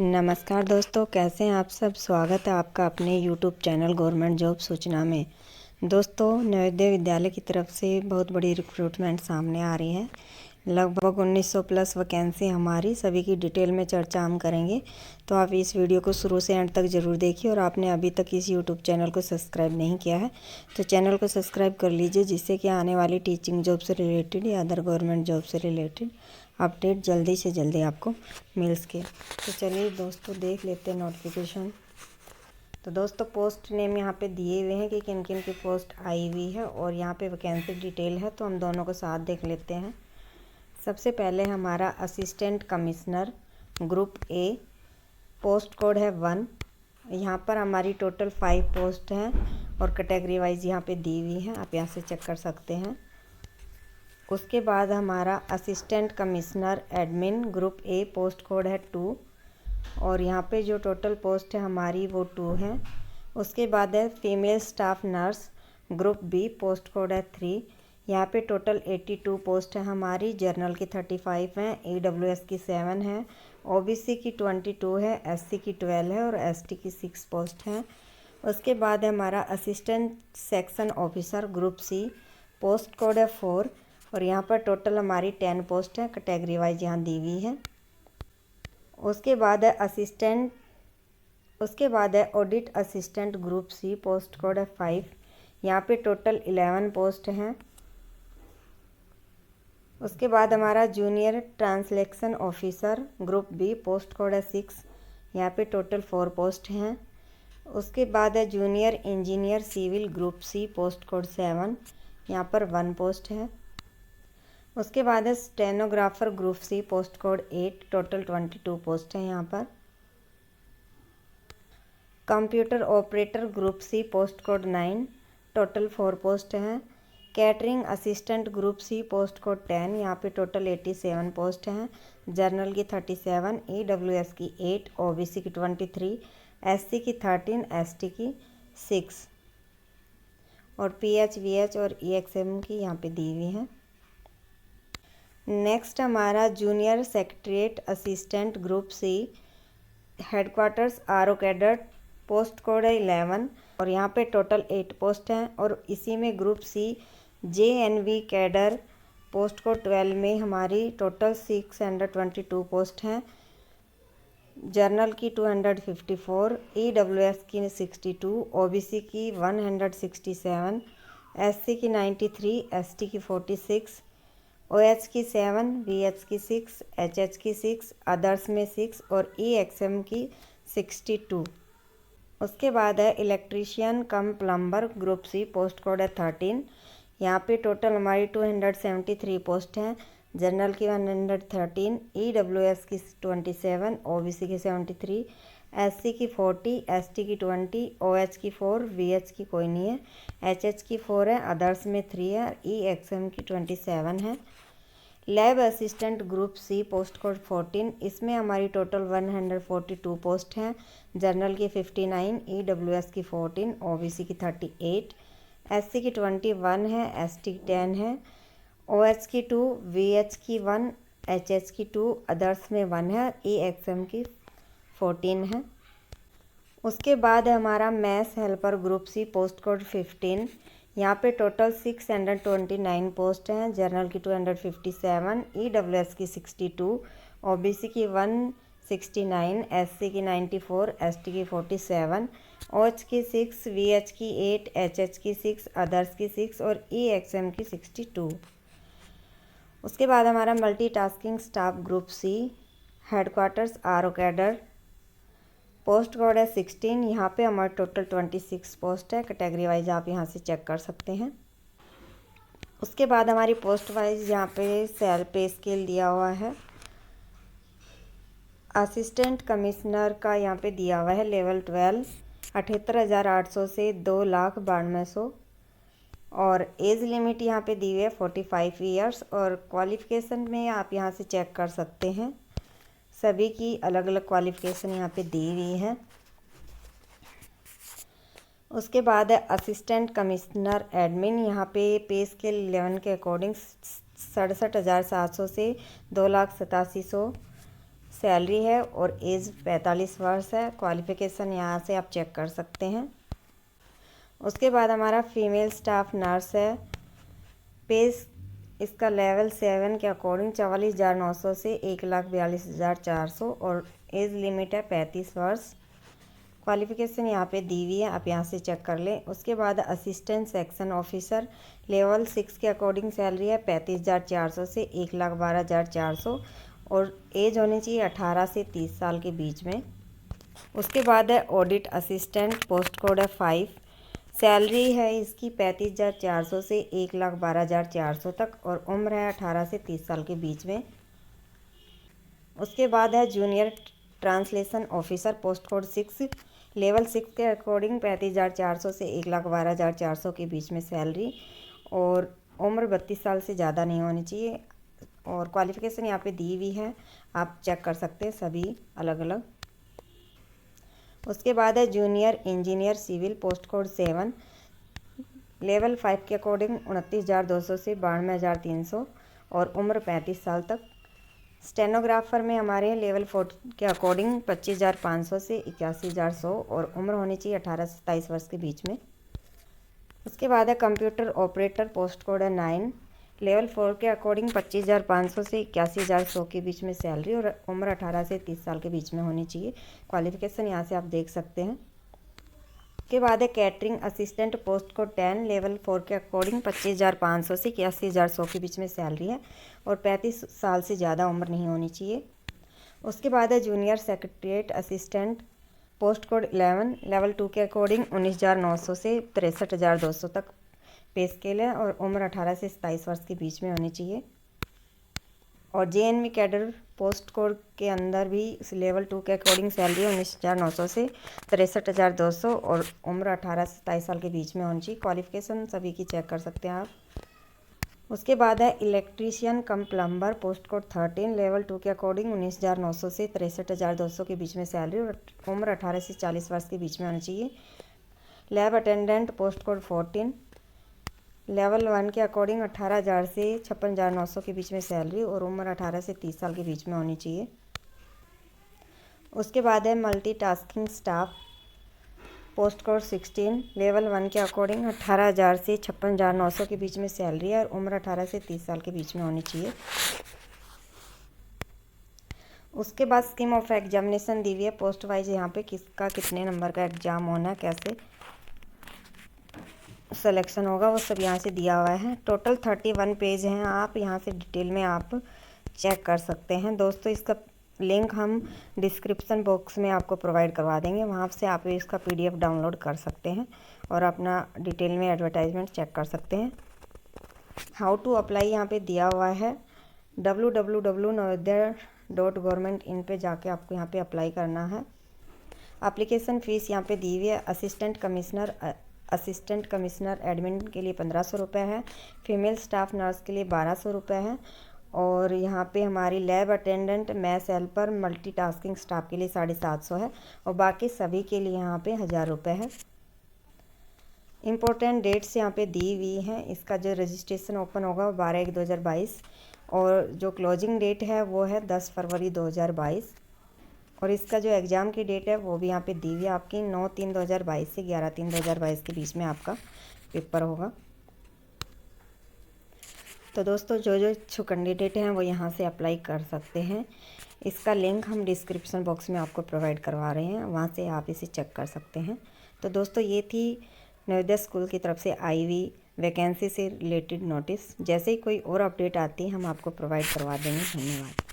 नमस्कार दोस्तों, कैसे हैं आप सब। स्वागत है आपका अपने YouTube चैनल गवर्नमेंट जॉब सूचना में। दोस्तों, नवोदय विद्यालय की तरफ से बहुत बड़ी रिक्रूटमेंट सामने आ रही है। लगभग 1900 प्लस वैकेंसी हमारी, सभी की डिटेल में चर्चा हम करेंगे। तो आप इस वीडियो को शुरू से एंड तक ज़रूर देखिए। और आपने अभी तक इस YouTube चैनल को सब्सक्राइब नहीं किया है तो चैनल को सब्सक्राइब कर लीजिए, जिससे कि आने वाली टीचिंग जॉब से रिलेटेड या अदर गवर्नमेंट जॉब से रिलेटेड अपडेट जल्दी से जल्दी आपको मिल सके। तो चलिए दोस्तों, देख लेते हैं नोटिफिकेशन। तो दोस्तों, पोस्ट नेम यहाँ पे दिए हुए हैं कि किन किन की पोस्ट आई हुई है और यहाँ पे वैकेंसी डिटेल है, तो हम दोनों को साथ देख लेते हैं। सबसे पहले हमारा assistant commissioner group A, post code है 1। यहाँ पर हमारी टोटल 5 पोस्ट हैं और कैटेगरी वाइज यहाँ पे दी हुई है, आप यहाँ से चेक कर सकते हैं। उसके बाद हमारा assistant commissioner admin group A, post code है 2 और यहाँ पे जो टोटल पोस्ट है हमारी वो 2 है। उसके बाद है female staff nurse group B, post code है 3। यहाँ पे टोटल 82 पोस्ट है हमारी। जर्नल की 35 हैं, EWS की 7 है, OBC की 22 है, SC की 12 है और ST की 6 पोस्ट है। उसके बाद है हमारा assistant section officer group C, post code है 4 और यहाँ पर टोटल हमारी 10 पोस्ट है, कैटेगरी वाइज यहाँ दी हुई है। उसके बाद है audit assistant group C, post code है 5। यहाँ पे टोटल 11 पोस्ट हैं। उसके बाद हमारा junior translation officer group B, post code है 6। यहाँ पे टोटल 4 पोस्ट हैं। उसके बाद है junior engineer civil group C, post code 7। यहाँ पर 1 पोस्ट है। उसके बाद है stenographer group C, post code 8, total 22 post है यहाँ पर। Computer operator group C, post code 9, total 4 post हैं। Catering assistant group C, post code 10, यहाँ पे टोटल 87 पोस्ट हैं। जर्नल की 37, EWS की 8, OBC की 23, SC की 13, ST की 6 और PH, VH और EXM की यहाँ पे दी हुई हैं। नेक्स्ट हमारा junior secretariat assistant group C, headquarters RO cadre, post code है 11 और यहाँ पे टोटल 8 पोस्ट हैं। और इसी में group C JNV cadre, post code 12 में हमारी टोटल 622 पोस्ट हैं। जर्नल की 254, EWS की 62, OBC की 167, SC की 93, ST की 46, OH की 7, VH की 6, HH की 6, अदर्स में 6 और EXM की 62। उसके बाद है electrician cum plumber group C, post code है 13। यहाँ पे टोटल हमारी 273 पोस्ट हैं। जनरल की 113, EWS की 27, OBC की 73, SC की 40, ST की 20, OH की 4, VH की कोई नहीं है, HH की 4 है, अदर्स में 3 है, EXM की 27 है। Lab assistant group C, post code 14, इसमें हमारी टोटल 142 पोस्ट हैं। जर्नल की 59, EWS की 14, OBC की 38, SC की 21 है, ST की 10 है, OH की 2, VH की 1, HH की 2, अदर्स में 1 है, EXM की 14 है। उसके बाद है हमारा maths helper group C, post code 15। यहाँ पे टोटल 629 पोस्ट हैं। जर्नल की 257, EWS की 62, OBC की 169, SC की 94, ST की 47, OH की 6, VH की 8, HH की 6, अदर्स की 6 और EXM की 62। उसके बाद हमारा multitasking staff group C, headquarters RO cadre, post code है 16। यहाँ पे हमारे टोटल 26 पोस्ट है, कैटेगरी वाइज आप यहाँ से चेक कर सकते हैं। उसके बाद हमारी पोस्ट वाइज यहाँ पे सैल पे स्केल दिया हुआ है। असिस्टेंट कमिश्नर का यहाँ पे दिया हुआ है लेवल 12, 78,800 से 2,92,100 और एज लिमिट यहाँ पे दी हुई है 45 ईयर्स। और क्वालिफ़िकेशन में आप यहाँ से चेक कर सकते हैं, सभी की अलग अलग क्वालिफ़िकेशन यहाँ पे दी हुई है। उसके बाद है असिस्टेंट कमिश्नर एडमिन, यहाँ पे स्केल 11 के अकॉर्डिंग 67,700 से 2,87,000 सैलरी है और एज 45 वर्ष है। क्वालिफ़िकेशन यहाँ से आप चेक कर सकते हैं। उसके बाद हमारा फीमेल स्टाफ नर्स है। पे इसका लेवल 7 के अकॉर्डिंग 44,900 से 1,42,400 और एज लिमिट है 35 वर्ष। क्वालिफ़िकेशन यहाँ पे दी हुई है, आप यहाँ से चेक कर लें। उसके बाद असिस्टेंट सेक्शन ऑफिसर लेवल 6 के अकॉर्डिंग सैलरी है 35,400 से 1,12,400 और एज होनी चाहिए 18 से 30 साल के बीच में। उसके बाद है ऑडिट असिस्टेंट, पोस्ट कोड है 5। सैलरी है इसकी 35,400 से 1,12,400 तक और उम्र है 18 से 30 साल के बीच में। उसके बाद है junior translation officer, post code 6, level 6 के अकॉर्डिंग 35,400 से 1,12,400 के बीच में सैलरी और उम्र 32 साल से ज़्यादा नहीं होनी चाहिए और क्वालिफ़िकेशन यहाँ पे दी हुई है, आप चेक कर सकते हैं सभी अलग अलग। उसके बाद है junior engineer civil, post code 7, level 5 के अकॉर्डिंग 29,200 से 92,300 और उम्र 35 साल तक। स्टेनोग्राफर में हमारे लेवल 4 के अकॉर्डिंग 25,500 से 81,100 और उम्र होनी चाहिए 18 से 27 वर्ष के बीच में। उसके बाद है कंप्यूटर ऑपरेटर, पोस्ट कोड है 9, लेवल 4 के अकॉर्डिंग 25,500 से 81,100 के बीच में सैलरी और उम्र 18 से 30 साल के बीच में होनी चाहिए। क्वालिफ़िकेशन यहाँ से आप देख सकते हैं। उसके बाद है catering assistant, post code 10, level 4 के अकॉर्डिंग 25,500 से 81,100 के बीच में सैलरी है और 35 साल से ज़्यादा उम्र नहीं होनी चाहिए। उसके बाद है junior secretariat assistant, post code 11, level 2 के अकॉर्डिंग 19,900 से 63,200 तक पे स्केल है और उम्र 18 से 27 वर्ष के बीच में होनी चाहिए। और JNV कैडर पोस्ट कोड के अंदर भी लेवल 2 के अकॉर्डिंग सैलरी 19,900 से 63,200 और उम्र 18 से 27 साल के बीच में होनी चाहिए। क्वालिफ़िकेशन सभी की चेक कर सकते हैं आप। उसके बाद है electrician cum plumber, post code 13, level 2 के अकॉर्डिंग 19,900 से 63,200 के बीच में सैलरी और उम्र 18 से 40 वर्ष के बीच में होनी चाहिए। Lab attendant, post code 14, level 1 के अकॉर्डिंग 18,000 से 56,900 के बीच में सैलरी और उम्र 18 से 30 साल के बीच में होनी चाहिए। उसके बाद है multitasking staff, post code 16, level 1 के अकॉर्डिंग 18,000 से 56,900 के बीच में सैलरी है और उम्र 18 से 30 साल के बीच में होनी चाहिए। उसके बाद स्कीम ऑफ एग्जामिनेशन दी हुई है पोस्ट वाइज, यहाँ पे किसका कितने नंबर का एग्ज़ाम होना है, कैसे सिलेक्शन होगा, वो सब यहाँ से दिया हुआ है। टोटल 31 पेज हैं, आप यहाँ से डिटेल में आप चेक कर सकते हैं। दोस्तों इसका लिंक हम डिस्क्रिप्शन बॉक्स में आपको प्रोवाइड करवा देंगे, वहाँ से आप इसका PDF डाउनलोड कर सकते हैं और अपना डिटेल में एडवर्टाइजमेंट चेक कर सकते हैं। हाउ टू अप्लाई यहाँ पे दिया हुआ है, www.navodaya.government.in पे जाके आपको यहाँ पे अप्लाई करना है। एप्लीकेशन फ़ीस यहाँ पे दी हुई है। असिस्टेंट कमिश्नर एडमिन के लिए 1,500 रुपये है, फीमेल स्टाफ नर्स के लिए 1,200 रुपये है और यहाँ पे हमारी lab attendant, math helper, multitasking staff के लिए 750 है और बाकी सभी के लिए यहाँ पे 1,000 रुपये है। इम्पोर्टेंट डेट्स यहाँ पे दी हुई हैं। इसका जो रजिस्ट्रेशन ओपन होगा वो 12/1/2022 और जो क्लोजिंग डेट है वो है 10 फरवरी 2022 और इसका जो एग्ज़ाम की डेट है वो भी यहाँ पे दी हुई है आपकी 9/3/2022 से 11/3/2022 के बीच में आपका पेपर होगा। तो दोस्तों जो जो इच्छुक कैंडिडेट हैं वो यहाँ से अप्लाई कर सकते हैं। इसका लिंक हम डिस्क्रिप्शन बॉक्स में आपको प्रोवाइड करवा रहे हैं, वहाँ से आप इसे चेक कर सकते हैं। तो दोस्तों ये थी नवोदय स्कूल की तरफ से आई हुई वैकेंसी से रिलेटेड नोटिस। जैसे ही कोई और अपडेट आती है हम आपको प्रोवाइड करवा देंगे। धन्यवाद।